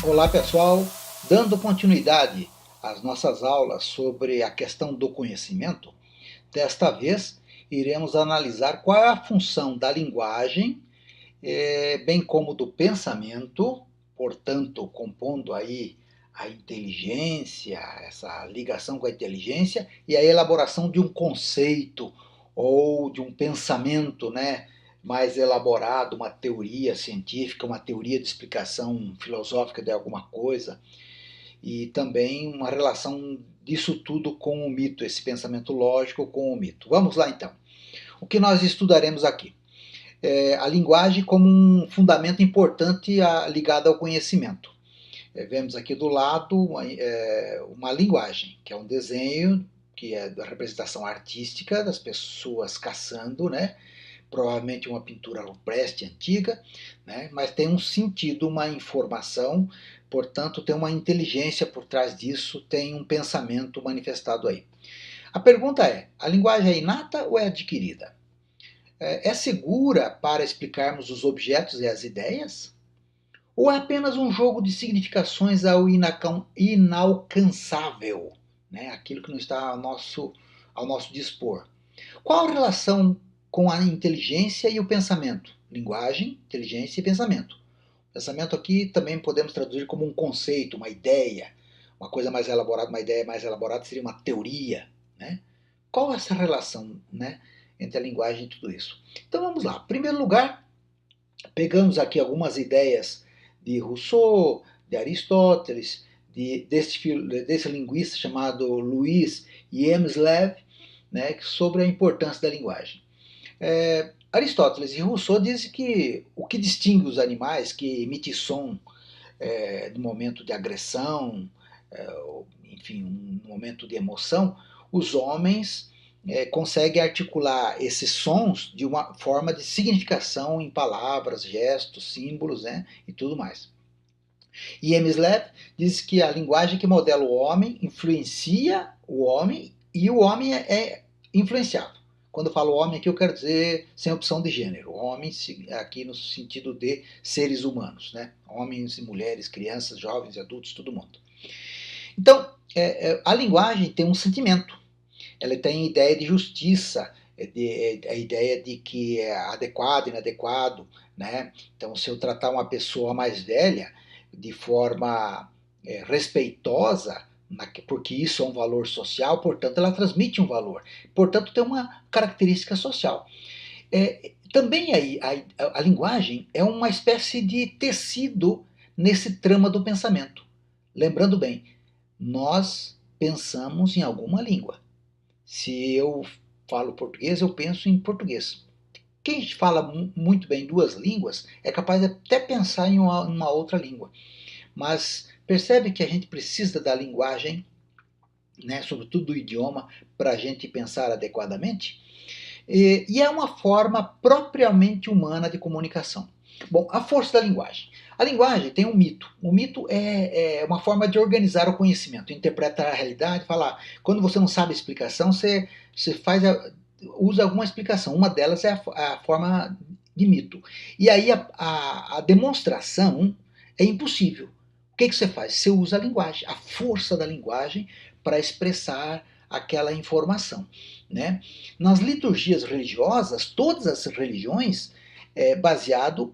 Olá pessoal, dando continuidade às nossas aulas sobre a questão do conhecimento, desta vez iremos analisar qual é a função da linguagem, bem como do pensamento, portanto compondo aí a inteligência, essa ligação com a inteligência e a elaboração de um conceito ou de um pensamento, né, mais elaborado, uma teoria científica, uma teoria de explicação filosófica de alguma coisa, e também uma relação disso tudo com o mito, esse pensamento lógico com o mito. Vamos lá então. O que nós estudaremos aqui? A linguagem como um fundamento importante ligado ao conhecimento. Vemos aqui do lado uma linguagem, que é um desenho, que é da representação artística das pessoas caçando, né? Provavelmente uma pintura rupestre antiga, né? Mas tem um sentido, uma informação, portanto tem uma inteligência por trás disso, tem um pensamento manifestado aí. A pergunta é, a linguagem é inata ou é adquirida? É segura para explicarmos os objetos e as ideias? Ou é apenas um jogo de significações ao inalcançável, né? Aquilo que não está ao nosso dispor? Qual a relação com a inteligência e o pensamento? Linguagem, inteligência e pensamento. Pensamento aqui também podemos traduzir como um conceito, uma ideia, uma coisa mais elaborada, uma ideia mais elaborada seria uma teoria, né? Qual é essa relação, né, entre a linguagem e tudo isso? Então vamos lá. Em primeiro lugar, pegamos aqui algumas ideias de Rousseau, de Aristóteles, desse linguista chamado Louis Hjelmslev, né, sobre a importância da linguagem. Aristóteles e Rousseau dizem que o que distingue os animais que emitem som no momento de agressão, enfim, um momento de emoção, os homens conseguem articular esses sons de uma forma de significação em palavras, gestos, símbolos, né, e tudo mais. E Hjelmslev diz que a linguagem que modela o homem influencia o homem e o homem é influenciado. Quando eu falo homem aqui eu quero dizer sem opção de gênero, homem aqui no sentido de seres humanos, né? Homens e mulheres, crianças, jovens, adultos, todo mundo. Então, a linguagem tem um sentimento, ela tem ideia de justiça, a ideia de que é adequado e inadequado, né? Então, se eu tratar uma pessoa mais velha de forma respeitosa, porque isso é um valor social, portanto, ela transmite um valor, portanto, tem uma característica social. Também a linguagem é uma espécie de tecido nesse trama do pensamento. Lembrando bem, nós pensamos em alguma língua. Se eu falo português, eu penso em português. Quem fala muito bem duas línguas é capaz de até pensar em uma outra língua. Mas percebe que a gente precisa da linguagem, né, sobretudo do idioma, para a gente pensar adequadamente? E é uma forma propriamente humana de comunicação. Bom, a força da linguagem. A linguagem tem um mito. O mito é uma forma de organizar o conhecimento, interpretar a realidade, falar. Quando você não sabe a explicação, você usa alguma explicação. Uma delas é a forma de mito. E aí a demonstração é impossível. O que você faz? Você usa a linguagem, a força da linguagem para expressar aquela informação, né? Nas liturgias religiosas, todas as religiões baseado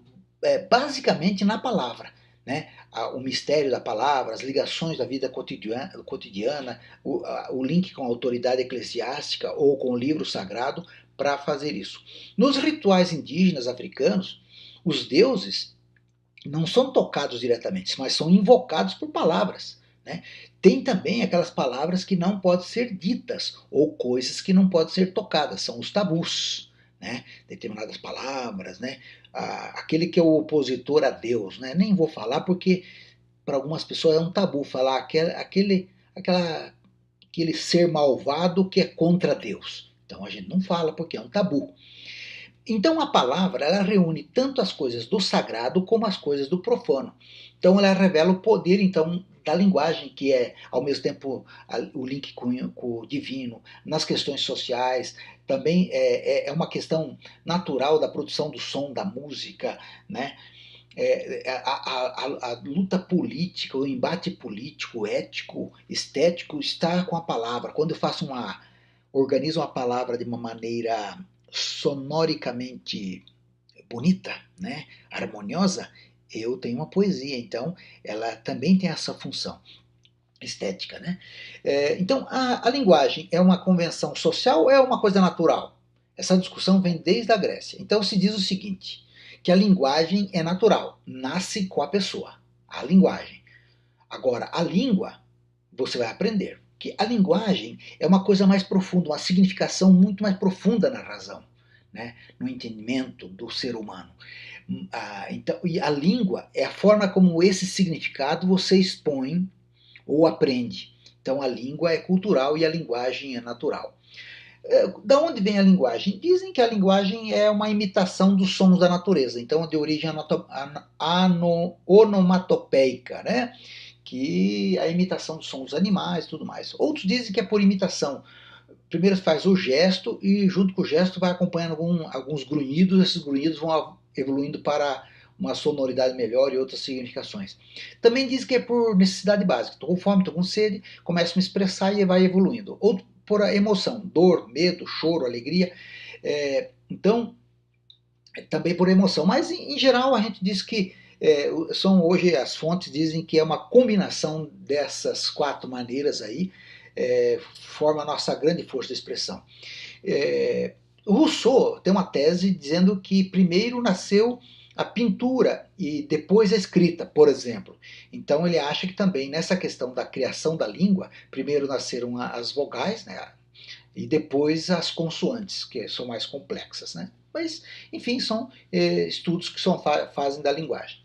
basicamente na palavra, né? O mistério da palavra, as ligações da vida cotidiana, o link com a autoridade eclesiástica ou com o livro sagrado para fazer isso. Nos rituais indígenas africanos, os deuses não são tocados diretamente, mas são invocados por palavras, né? Tem também aquelas palavras que não podem ser ditas ou coisas que não podem ser tocadas, são os tabus, né? Determinadas palavras, né? Aquele que é o opositor a Deus, né? Nem vou falar porque para algumas pessoas é um tabu falar aquele ser malvado que é contra Deus. Então a gente não fala porque é um tabu. Então a palavra ela reúne tanto as coisas do sagrado como as coisas do profano. Então ela revela o poder então da linguagem, que é ao mesmo tempo o link com o divino, nas questões sociais, também é uma questão natural da produção do som, da música, né? a luta política, o embate político, ético, estético está com a palavra. Quando eu organizo uma palavra de uma maneira sonoricamente bonita, né, harmoniosa, eu tenho uma poesia. Então, ela também tem essa função estética, né? Então, a linguagem é uma convenção social ou é uma coisa natural? Essa discussão vem desde a Grécia. Então, se diz o seguinte, que a linguagem é natural, nasce com a pessoa, a linguagem. Agora, a língua, você vai aprender. Que a linguagem é uma coisa mais profunda, uma significação muito mais profunda na razão, né? No entendimento do ser humano. Então, e a língua é a forma como esse significado você expõe ou aprende. Então a língua é cultural e a linguagem é natural. Da onde vem a linguagem? Dizem que a linguagem é uma imitação dos sons da natureza, então é de origem onomatopeica, né? Que é a imitação dos sons dos animais e tudo mais. Outros dizem que é por imitação. Primeiro faz o gesto e junto com o gesto vai acompanhando alguns grunhidos, esses grunhidos vão evoluindo para uma sonoridade melhor e outras significações. Também diz que é por necessidade básica. Estou com fome, estou com sede, começo a me expressar e vai evoluindo. Ou por emoção, dor, medo, choro, alegria. Então, também por emoção. Mas, em geral, a gente diz que hoje as fontes dizem que é uma combinação dessas quatro maneiras aí, forma a nossa grande força de expressão. Rousseau tem uma tese dizendo que primeiro nasceu a pintura e depois a escrita, por exemplo. Então ele acha que também nessa questão da criação da língua, primeiro nasceram as vogais, né, e depois as consoantes, que são mais complexas, né? Mas, enfim, são estudos que fazem da linguagem.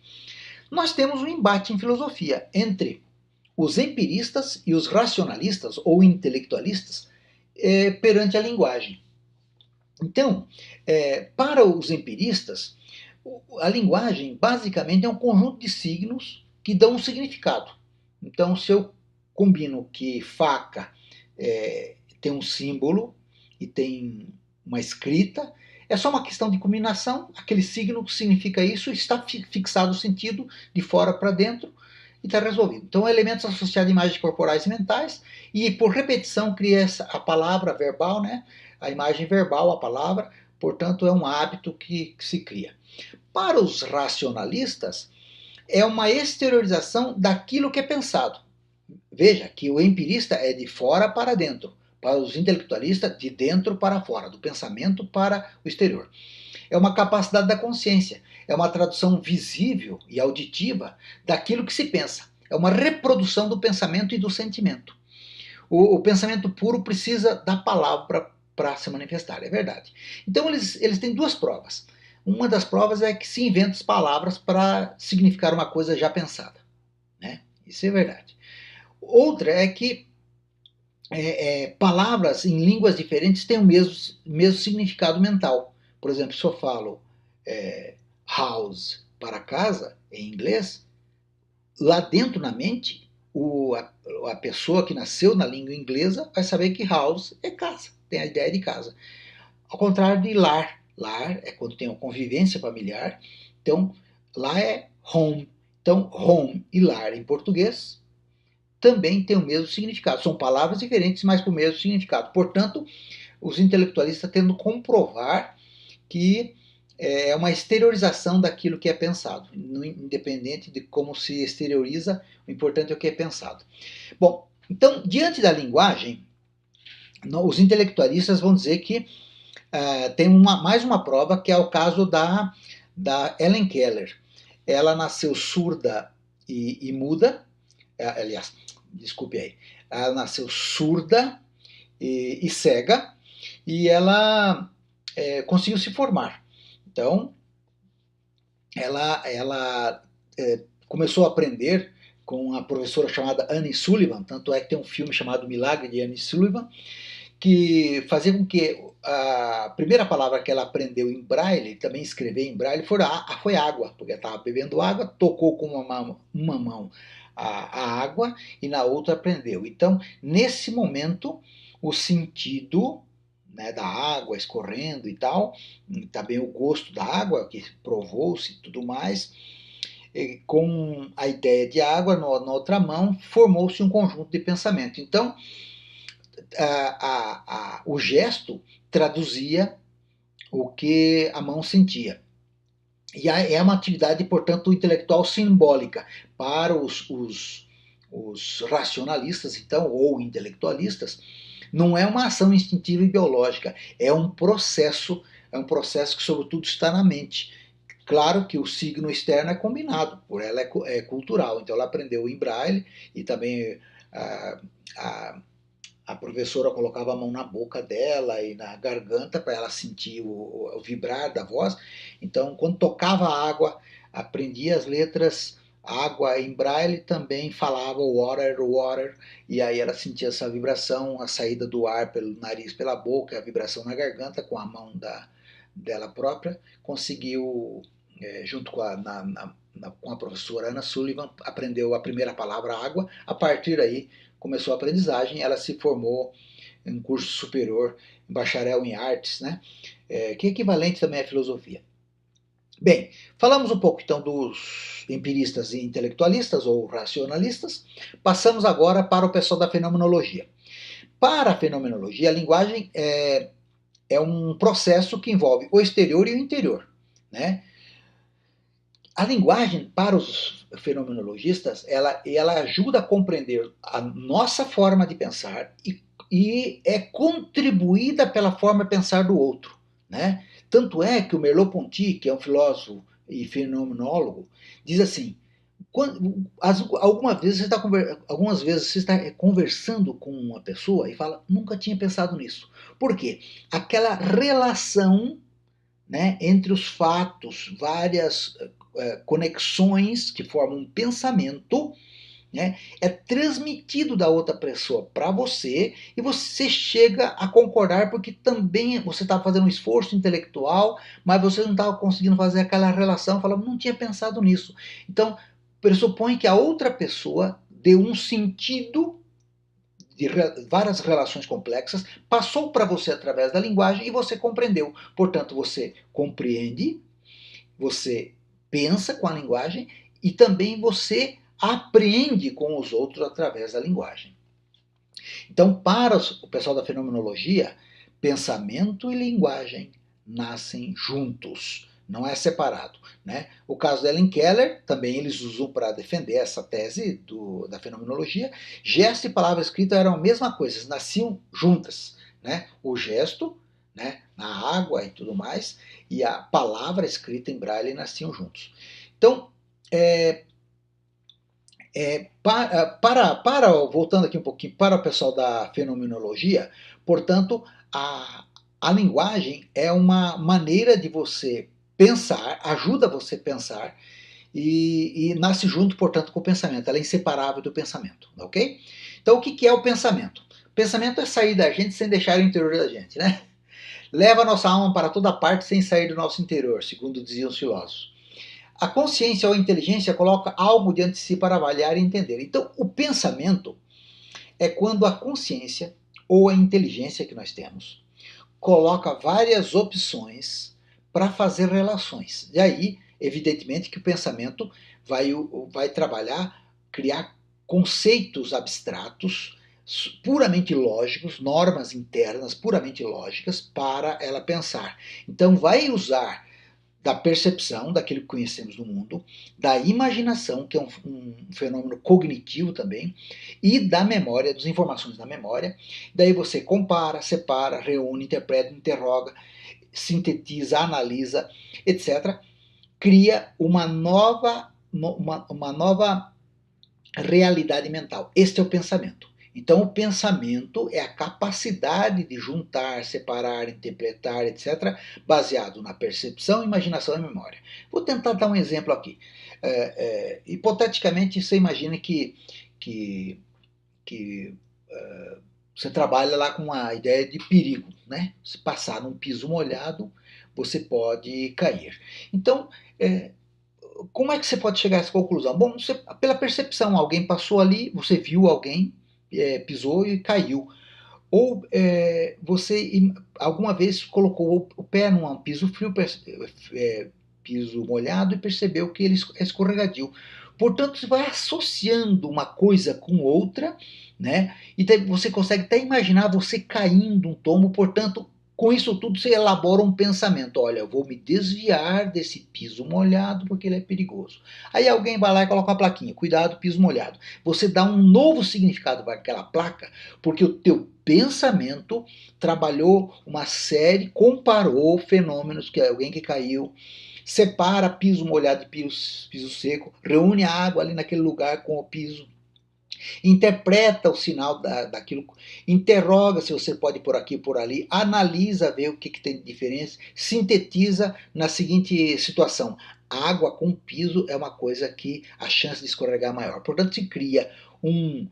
Nós temos um embate em filosofia entre os empiristas e os racionalistas ou intelectualistas perante a linguagem. Então, para os empiristas, a linguagem basicamente é um conjunto de signos que dão um significado. Então, se eu combino que faca tem um símbolo e tem uma escrita, é só uma questão de combinação, aquele signo que significa isso, está fixado o sentido de fora para dentro e está resolvido. Então, elementos associados a imagens corporais e mentais, e por repetição cria a palavra verbal, né? A imagem verbal, a palavra, portanto, é um hábito que se cria. Para os racionalistas, é uma exteriorização daquilo que é pensado. Veja que o empirista é de fora para dentro, para os intelectualistas, de dentro para fora, do pensamento para o exterior. É uma capacidade da consciência, é uma tradução visível e auditiva daquilo que se pensa. É uma reprodução do pensamento e do sentimento. O pensamento puro precisa da palavra para se manifestar, é verdade. Então eles têm duas provas. Uma das provas é que se inventa as palavras para significar uma coisa já pensada, né? Isso é verdade. Outra é que palavras em línguas diferentes têm o mesmo significado mental. Por exemplo, se eu falo house para casa, em inglês, lá dentro na mente, a pessoa que nasceu na língua inglesa vai saber que house é casa, tem a ideia de casa. Ao contrário de lar. Lar é quando tem uma convivência familiar, então lá é home. Então, home e lar em português também tem o mesmo significado. São palavras diferentes, mas com o mesmo significado. Portanto, os intelectualistas tendo que comprovar que é uma exteriorização daquilo que é pensado, independente de como se exterioriza, o importante é o que é pensado. Bom, então, diante da linguagem, os intelectualistas vão dizer que tem mais uma prova, que é o caso da Helen Keller. Ela nasceu surda e muda, aliás, desculpe aí, ela nasceu surda e cega, e ela conseguiu se formar. Então, ela começou a aprender com a professora chamada Annie Sullivan, tanto é que tem um filme chamado Milagre de Annie Sullivan, que fazia com que a primeira palavra que ela aprendeu em braille, também escrever em braille, foi água, porque ela estava bebendo água, tocou com uma mão a água e na outra aprendeu. Então, nesse momento, o sentido, né, da água escorrendo e tal, também o gosto da água, que provou-se e tudo mais, com a ideia de água na outra mão, formou-se um conjunto de pensamento. Então, o gesto traduzia o que a mão sentia. E é uma atividade, portanto, intelectual simbólica. Para os racionalistas, então, ou intelectualistas, não é uma ação instintiva e biológica, é um processo que, sobretudo, está na mente. Claro que o signo externo é combinado, por ela é cultural, então ela aprendeu em braille e também a professora colocava a mão na boca dela e na garganta para ela sentir o vibrar da voz. Então, quando tocava a água, aprendia as letras água em braille, também falava water, water, e aí ela sentia essa vibração, a saída do ar pelo nariz, pela boca, a vibração na garganta com a mão dela própria, conseguiu, junto com com a professora Ana Sullivan, aprendeu a primeira palavra água. A partir daí começou a aprendizagem, ela se formou em curso superior, em bacharel em artes, né? Que é equivalente também à filosofia. Bem, falamos um pouco então dos empiristas e intelectualistas ou racionalistas, passamos agora para o pessoal da fenomenologia. Para a fenomenologia, a linguagem é um processo que envolve o exterior e o interior, né? A linguagem, para os fenomenologistas, ela ajuda a compreender a nossa forma de pensar e é contribuída pela forma de pensar do outro, né? Tanto é que o Merleau-Ponty, que é um filósofo e fenomenólogo, diz assim: algumas vezes você está conversando com uma pessoa e fala, nunca tinha pensado nisso. Por quê? Aquela relação, né, entre os fatos, várias conexões que formam um pensamento, né, é transmitido da outra pessoa para você e você chega a concordar porque também você está fazendo um esforço intelectual, mas você não estava conseguindo fazer aquela relação, fala, não tinha pensado nisso. Então, pressupõe que a outra pessoa deu um sentido de várias relações complexas, passou para você através da linguagem e você compreendeu. Portanto, você compreende, você pensa com a linguagem e também você aprende com os outros através da linguagem. Então, para o pessoal da fenomenologia, pensamento e linguagem nascem juntos, não é separado, né? O caso da Helen Keller, também eles usam para defender essa tese da fenomenologia. Gesto e palavra escrita eram a mesma coisa, eles nasciam juntas, né? O gesto, né, na água e tudo mais, e a palavra escrita em braille nasciam juntos. Então, voltando aqui um pouquinho para o pessoal da fenomenologia, portanto, a linguagem é uma maneira de você pensar, ajuda você a pensar e nasce junto, portanto, com o pensamento. Ela é inseparável do pensamento, ok? Então, o que é o pensamento? O pensamento é sair da gente sem deixar o interior da gente, né? Leva a nossa alma para toda parte sem sair do nosso interior, segundo diziam os filósofos. A consciência ou a inteligência coloca algo diante de si para avaliar e entender. Então, o pensamento é quando a consciência ou a inteligência que nós temos coloca várias opções para fazer relações. E aí, evidentemente, que o pensamento vai trabalhar, criar conceitos abstratos, puramente lógicos, normas internas puramente lógicas para ela pensar. Então, vai usar da percepção daquilo que conhecemos do mundo, da imaginação, que é um fenômeno cognitivo também, e da memória, das informações da memória. Daí você compara, separa, reúne, interpreta, interroga, sintetiza, analisa, etc. Cria uma nova realidade mental. Este é o pensamento. Então, o pensamento é a capacidade de juntar, separar, interpretar, etc., baseado na percepção, imaginação e memória. Vou tentar dar um exemplo aqui. Hipoteticamente, você imagine que você trabalha lá com a ideia de perigo, né? Se passar num piso molhado, você pode cair. Então, como é que você pode chegar a essa conclusão? Bom, pela percepção, alguém passou ali, você viu alguém, pisou e caiu. Ou você alguma vez colocou o pé num piso frio, piso molhado e percebeu que ele é escorregadio. Portanto, você vai associando uma coisa com outra, né? E você consegue até imaginar você caindo um tombo. Portanto, com isso tudo você elabora um pensamento. Olha, eu vou me desviar desse piso molhado porque ele é perigoso. Aí alguém vai lá e coloca uma plaquinha, cuidado, piso molhado. Você dá um novo significado para aquela placa, porque o teu pensamento trabalhou uma série, comparou fenômenos, que é alguém que caiu, separa piso molhado de piso seco, reúne a água ali naquele lugar com o piso, interpreta o sinal daquilo, interroga se você pode ir por aqui por ali, analisa, vê o que tem de diferença, sintetiza na seguinte situação: água com piso é uma coisa que a chance de escorregar é maior. Portanto, se cria um,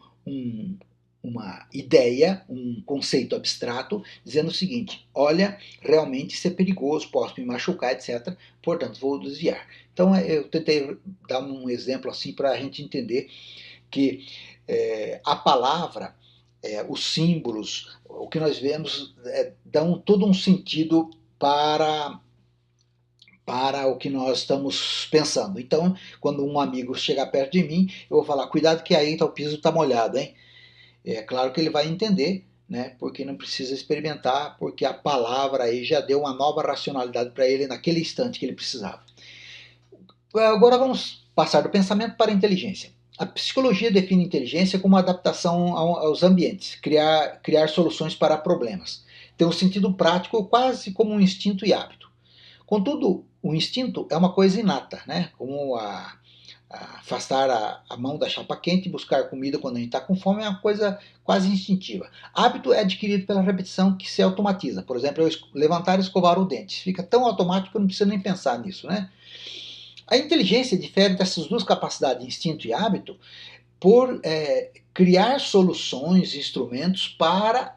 uma ideia, um conceito abstrato, dizendo o seguinte: olha, realmente isso é perigoso, posso me machucar, etc. Portanto, vou desviar. Então, eu tentei dar um exemplo assim para a gente entender que a palavra, os símbolos, o que nós vemos, dão todo um sentido para o que nós estamos pensando. Então, quando um amigo chegar perto de mim, eu vou falar: cuidado que aí o piso está molhado, hein? É claro que ele vai entender, né? Porque não precisa experimentar, porque a palavra aí já deu uma nova racionalidade para ele naquele instante que ele precisava. Agora vamos passar do pensamento para a inteligência. A psicologia define inteligência como adaptação aos ambientes, criar soluções para problemas. Tem um sentido prático quase como um instinto e hábito. Contudo, o instinto é uma coisa inata, né? Como afastar a mão da chapa quente e buscar comida quando a gente está com fome é uma coisa quase instintiva. Hábito é adquirido pela repetição, que se automatiza. Por exemplo, eu levantar e escovar o dente. Fica tão automático que eu não preciso nem pensar nisso, né? A inteligência difere dessas duas capacidades, instinto e hábito, por criar soluções, instrumentos para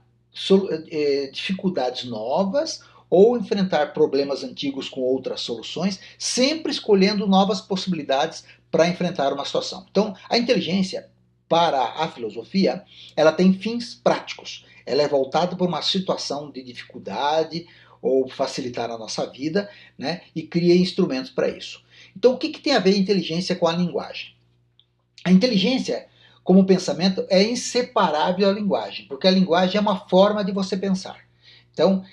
dificuldades novas ou enfrentar problemas antigos com outras soluções, sempre escolhendo novas possibilidades para enfrentar uma situação. Então, a inteligência, para a filosofia, ela tem fins práticos. Ela é voltada para uma situação de dificuldade ou facilitar a nossa vida, né, e cria instrumentos para isso. Então, o que tem a ver a inteligência com a linguagem? A inteligência, como pensamento, é inseparável da linguagem, porque a linguagem é uma forma de você pensar. Então,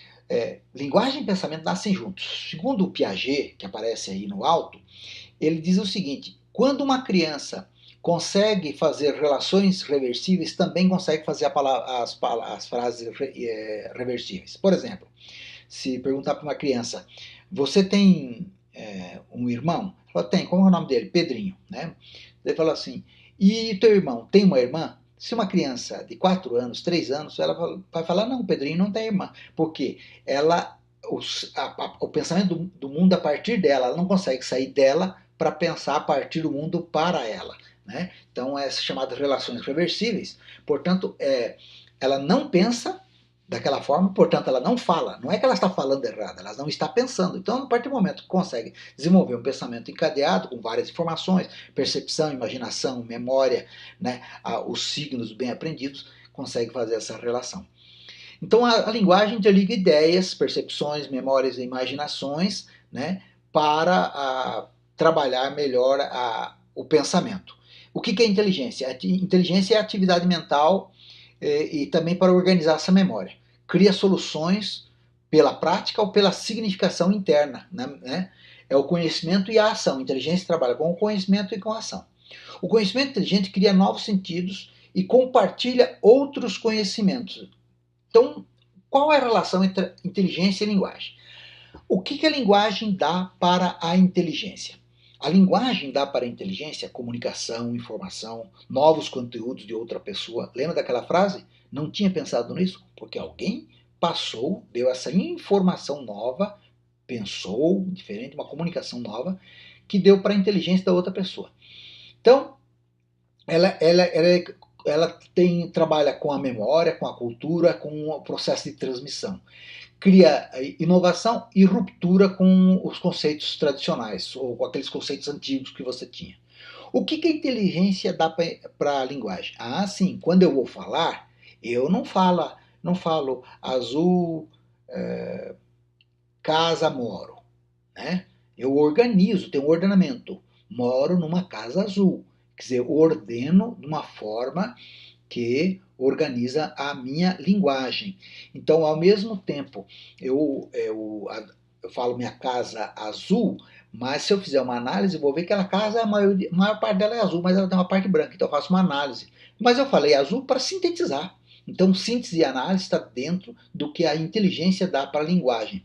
linguagem e pensamento nascem juntos. Segundo o Piaget, que aparece aí no alto, ele diz o seguinte: quando uma criança consegue fazer relações reversíveis, também consegue fazer as frases reversíveis. Por exemplo, se perguntar para uma criança: você tem um irmão? Ela fala: tem. Como é o nome dele? Pedrinho, né? Ele fala assim: e teu irmão tem uma irmã? Se uma criança de 4 anos, 3 anos, ela vai falar: não, o Pedrinho não tem irmã. Porque ela, o pensamento do mundo a partir dela, ela não consegue sair dela para pensar a partir do mundo para ela, né? Então, essas chamadas relações reversíveis, portanto, ela não pensa daquela forma, portanto ela não fala. Não é que ela está falando errado, ela não está pensando. Então, a partir do momento que consegue desenvolver um pensamento encadeado com várias informações, percepção, imaginação, memória, né, os signos bem aprendidos, consegue fazer essa relação. Então, a linguagem interliga ideias, percepções, memórias e imaginações, né, para trabalhar melhor o pensamento. O que é inteligência? A inteligência é a atividade mental e também para organizar essa memória. Cria soluções pela prática ou pela significação interna, né? É o conhecimento e a ação. A inteligência trabalha com o conhecimento e com a ação. O conhecimento inteligente cria novos sentidos e compartilha outros conhecimentos. Então, qual é a relação entre inteligência e linguagem? O que a linguagem dá para a inteligência? A linguagem dá para a inteligência comunicação, informação, novos conteúdos de outra pessoa. Lembra daquela frase? Não tinha pensado nisso? Porque alguém passou, deu essa informação nova, pensou diferente, uma comunicação nova, que deu para a inteligência da outra pessoa. Então, ela trabalha com a memória, com a cultura, com o processo de transmissão. Cria inovação e ruptura com os conceitos tradicionais, ou com aqueles conceitos antigos que você tinha. O que a inteligência dá para a linguagem? Ah, sim, quando eu vou falar, eu não falo azul, casa, moro. Né? Eu organizo, tenho um ordenamento. Moro numa casa azul. Quer dizer, eu ordeno de uma forma que organiza a minha linguagem. Então, ao mesmo tempo, eu falo minha casa azul, mas se eu fizer uma análise, eu vou ver que aquela casa, a maior parte dela é azul, mas ela tem uma parte branca, então eu faço uma análise. Mas eu falei azul para sintetizar. Então, síntese e análise está dentro do que a inteligência dá para a linguagem.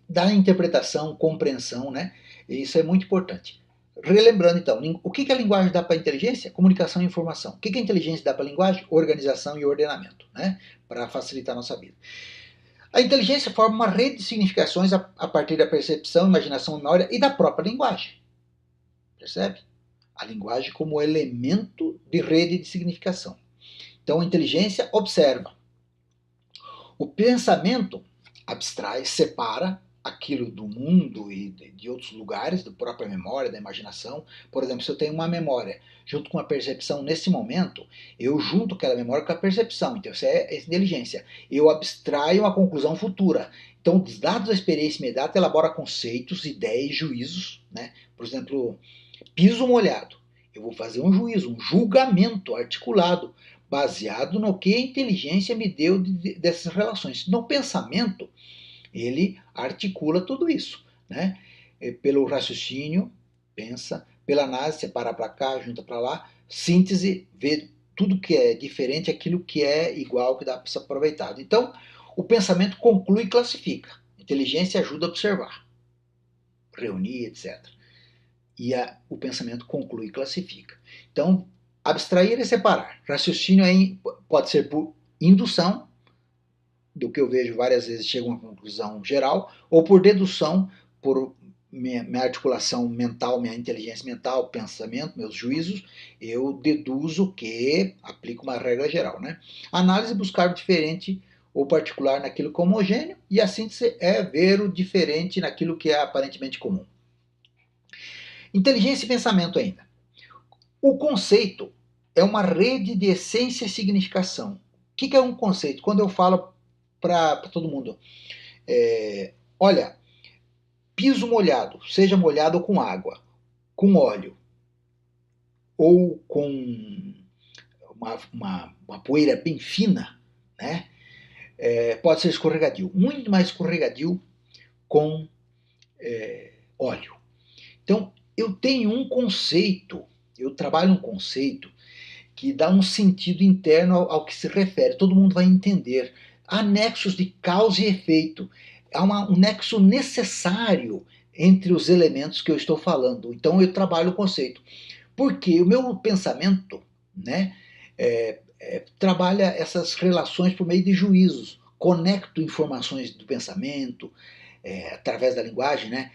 Da interpretação, compreensão, né? Isso é muito importante. Relembrando então, o que a linguagem dá para a inteligência? Comunicação e informação. O que a inteligência dá para a linguagem? Organização e ordenamento, né? Para facilitar a nossa vida. A inteligência forma uma rede de significações a partir da percepção, imaginação, memória e da própria linguagem. Percebe? A linguagem como elemento de rede de significação. Então a inteligência observa. O pensamento abstrai, separa aquilo do mundo e de outros lugares, da própria memória, da imaginação. Por exemplo, se eu tenho uma memória junto com a percepção nesse momento, eu junto aquela memória com a percepção. Então, isso é inteligência. Eu abstraio uma conclusão futura. Então, dos dados da experiência imediata, elabora conceitos, ideias, juízos. Né? Por exemplo, piso molhado. Eu vou fazer um juízo, um julgamento articulado, baseado no que a inteligência me deu dessas relações. No pensamento, ele articula tudo isso, né? Pelo raciocínio, pensa, pela análise, separa para cá, junta para lá, síntese, vê tudo que é diferente, aquilo que é igual, que dá para ser aproveitado. Então, o pensamento conclui e classifica. A inteligência ajuda a observar, reunir, etc. E o pensamento conclui e classifica. Então, abstrair é separar. Raciocínio pode ser por indução, do que eu vejo várias vezes chega a uma conclusão geral, ou por dedução, por minha articulação mental, minha inteligência mental, pensamento, meus juízos, eu deduzo que aplico uma regra geral. Né? Análise é buscar o diferente ou particular naquilo que é homogêneo, e a síntese é ver o diferente naquilo que é aparentemente comum. Inteligência e pensamento ainda. O conceito é uma rede de essência e significação. O que é um conceito? Quando eu falo para todo mundo, olha, piso molhado, seja molhado com água, com óleo, ou com uma poeira bem fina, né? Pode ser escorregadio, muito mais escorregadio com óleo. Então, eu tenho um conceito, eu trabalho um conceito que dá um sentido interno ao que se refere. Todo mundo vai entender. Há nexos de causa e efeito. Há um nexo necessário entre os elementos que eu estou falando. Então eu trabalho o conceito. Porque o meu pensamento, né, trabalha essas relações por meio de juízos. Conecto informações do pensamento, através da linguagem, né,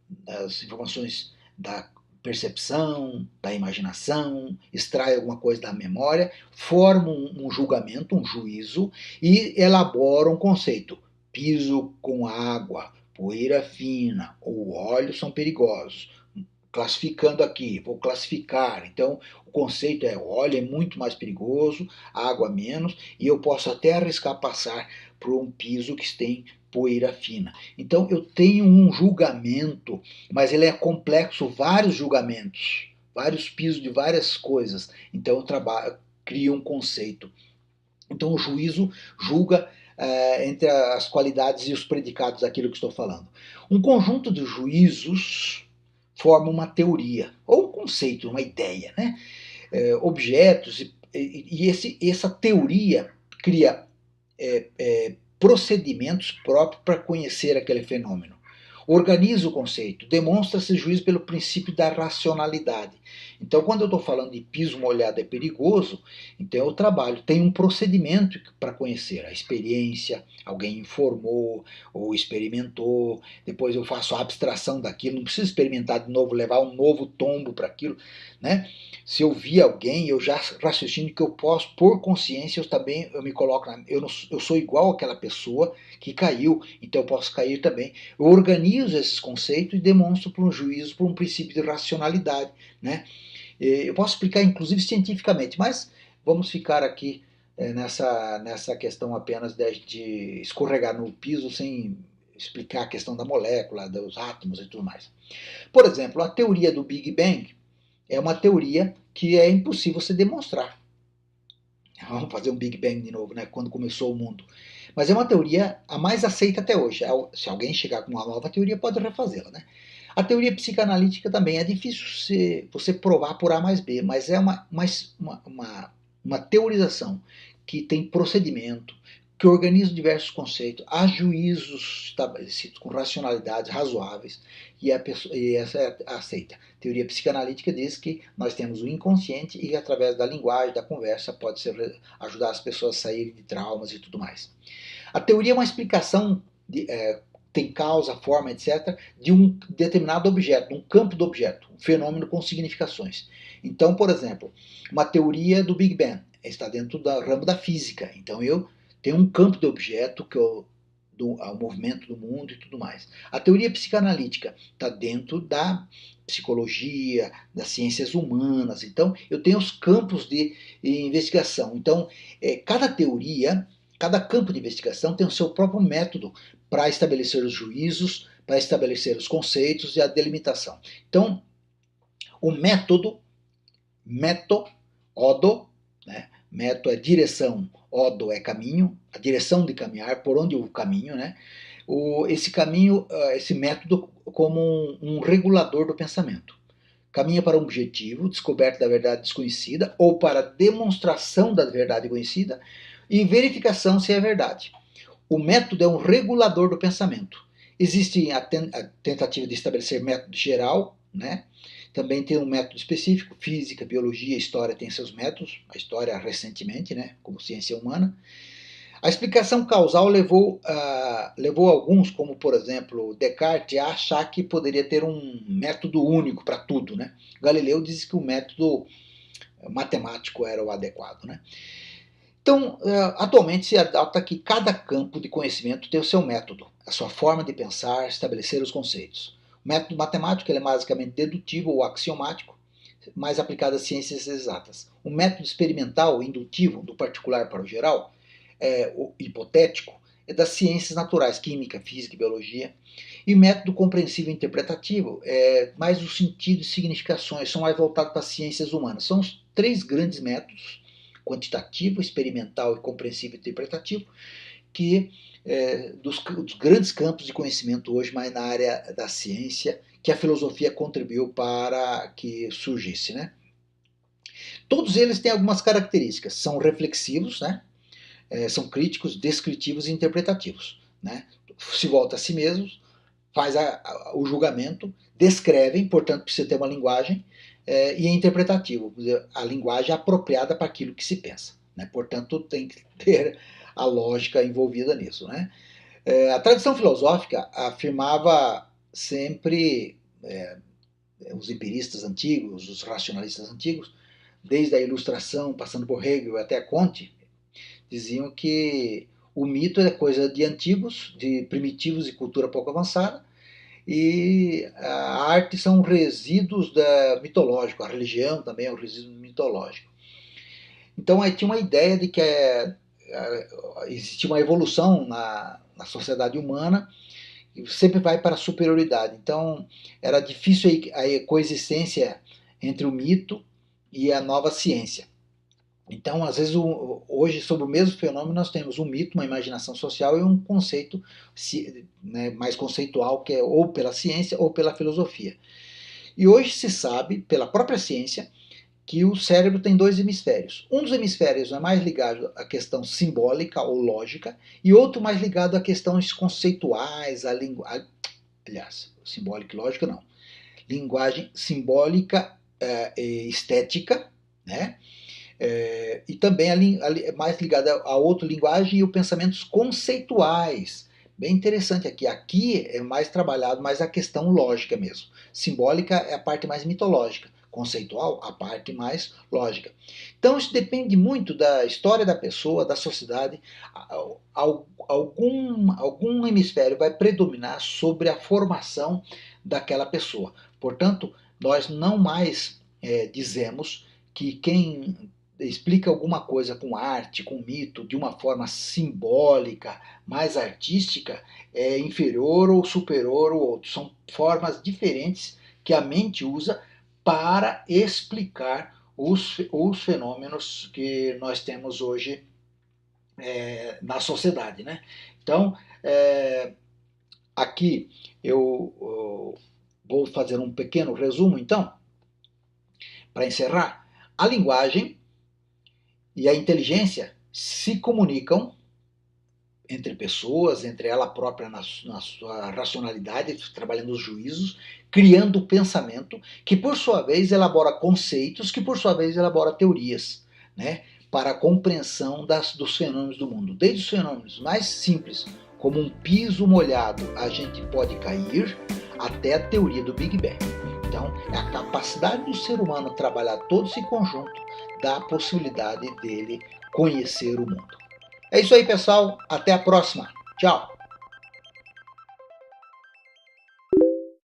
das informações da percepção, da imaginação, extrai alguma coisa da memória, forma um julgamento, um juízo e elabora um conceito. Piso com água, poeira fina ou óleo são perigosos. Classificando aqui, vou classificar. Então, o conceito é: óleo é muito mais perigoso, água menos, e eu posso até arriscar passar por um piso que tem poeira fina. Então eu tenho um julgamento, mas ele é complexo, vários julgamentos, vários pisos de várias coisas. Então eu crio um conceito. Então o juízo julga entre as qualidades e os predicados daquilo que estou falando. Um conjunto de juízos forma uma teoria, ou um conceito, uma ideia, né? Objetos, essa teoria cria procedimentos próprios para conhecer aquele fenômeno. Organiza o conceito, demonstra esse juízo pelo princípio da racionalidade. Então, quando eu estou falando de piso molhado é perigoso, então eu trabalho, tem um procedimento para conhecer a experiência, alguém informou ou experimentou, depois eu faço a abstração daquilo, não preciso experimentar de novo, levar um novo tombo para aquilo, né? Se eu vi alguém, eu já raciocino que eu posso, por consciência, eu me coloco, eu sou igual àquela pessoa que caiu, então eu posso cair também. Eu organizo esses conceitos e demonstro por um juízo, por um princípio de racionalidade, né? Eu posso explicar, inclusive, cientificamente, mas vamos ficar aqui nessa questão apenas de escorregar no piso sem explicar a questão da molécula, dos átomos e tudo mais. Por exemplo, a teoria do Big Bang é uma teoria que é impossível se demonstrar. Vamos fazer um Big Bang de novo, né? Quando começou o mundo. Mas é uma teoria a mais aceita até hoje. Se alguém chegar com uma nova teoria, pode refazê-la, né? A teoria psicanalítica também é difícil você provar por A mais B, mas é uma teorização que tem procedimento, que organiza diversos conceitos, há juízos estabelecidos com racionalidades razoáveis, e essa é aceita. A teoria psicanalítica diz que nós temos o inconsciente e através da linguagem, da conversa, pode ajudar as pessoas a saírem de traumas e tudo mais. A teoria é uma explicação, tem causa, forma, etc., de um determinado objeto, um campo do objeto, um fenômeno com significações. Então, por exemplo, uma teoria do Big Bang está dentro do ramo da física. Então eu tenho um campo de objeto que ao movimento do mundo e tudo mais. A teoria psicanalítica está dentro da psicologia, das ciências humanas. Então, eu tenho os campos de investigação. Então, cada teoria, cada campo de investigação tem o seu próprio método para estabelecer os juízos, para estabelecer os conceitos e a delimitação. Então, o método, odo, né? Método é direção, odo é caminho, a direção de caminhar, por onde eu caminho, né? Esse caminho, esse método como um regulador do pensamento. Caminha para um objetivo, descoberta da verdade desconhecida, ou para demonstração da verdade conhecida, e verificação se é verdade. O método é um regulador do pensamento. Existe a tentativa de estabelecer método geral, né? Também tem um método específico, física, biologia, história tem seus métodos, a história recentemente, né, como ciência humana. A explicação causal levou alguns, como por exemplo Descartes, a achar que poderia ter um método único para tudo, né? Galileu disse que o método matemático era o adequado, né? Então, atualmente se adota que cada campo de conhecimento tem o seu método, a sua forma de pensar, estabelecer os conceitos. O método matemático ele é basicamente dedutivo ou axiomático, mais aplicado às ciências exatas. O método experimental, indutivo, do particular para o geral, o hipotético, é das ciências naturais, química, física e biologia. E o método compreensivo e interpretativo é mais o sentido e significações, são mais voltados para as ciências humanas. São os três grandes métodos, quantitativo, experimental e compreensivo e interpretativo, que dos grandes campos de conhecimento hoje, mas na área da ciência, que a filosofia contribuiu para que surgisse, né? Todos eles têm algumas características, são reflexivos, né? São críticos, descritivos e interpretativos, né? Se volta a si mesmos, faz o julgamento, descrevem, portanto precisa ter uma linguagem, e é interpretativo, a linguagem é apropriada para aquilo que se pensa, né? Portanto tem que ter a lógica envolvida nisso, né? A tradição filosófica afirmava sempre, os empiristas antigos, os racionalistas antigos, desde a Ilustração, passando por Hegel até Comte, diziam que o mito é coisa de antigos, de primitivos e cultura pouco avançada, e a arte são resíduos mitológicos, a religião também é um resíduo mitológico. Então aí tinha uma ideia de que existe uma evolução na sociedade humana e sempre vai para a superioridade. Então era difícil a coexistência entre o mito e a nova ciência. Então, às vezes, hoje, sobre o mesmo fenômeno, nós temos um mito, uma imaginação social e um conceito, né, mais conceitual, que é ou pela ciência ou pela filosofia. E hoje se sabe, pela própria ciência, que o cérebro tem dois hemisférios. Um dos hemisférios é mais ligado à questão simbólica ou lógica, e outro mais ligado a questões conceituais, aliás, simbólica e lógica não. Linguagem simbólica e estética, né? E também mais ligada a outra linguagem e os pensamentos conceituais. Bem interessante aqui. Aqui é mais trabalhado mais a questão lógica mesmo. Simbólica é a parte mais mitológica. Conceitual, a parte mais lógica. Então isso depende muito da história da pessoa, da sociedade. Algum hemisfério vai predominar sobre a formação daquela pessoa. Portanto, nós não mais dizemos que quem explica alguma coisa com arte, com mito, de uma forma simbólica, mais artística, é inferior ou superior ao outro. São formas diferentes que a mente usa para explicar os fenômenos que nós temos hoje na sociedade, né? Então, aqui eu vou fazer um pequeno resumo, então, para encerrar. A linguagem e a inteligência se comunicam entre pessoas, entre ela própria na sua racionalidade, trabalhando os juízos, criando o pensamento, que por sua vez elabora conceitos, que por sua vez elabora teorias, né, para a compreensão dos fenômenos do mundo. Desde os fenômenos mais simples, como um piso molhado a gente pode cair, até a teoria do Big Bang. Então, é a capacidade do ser humano trabalhar todo esse conjunto da possibilidade dele conhecer o mundo. É isso aí, pessoal. Até a próxima. Tchau.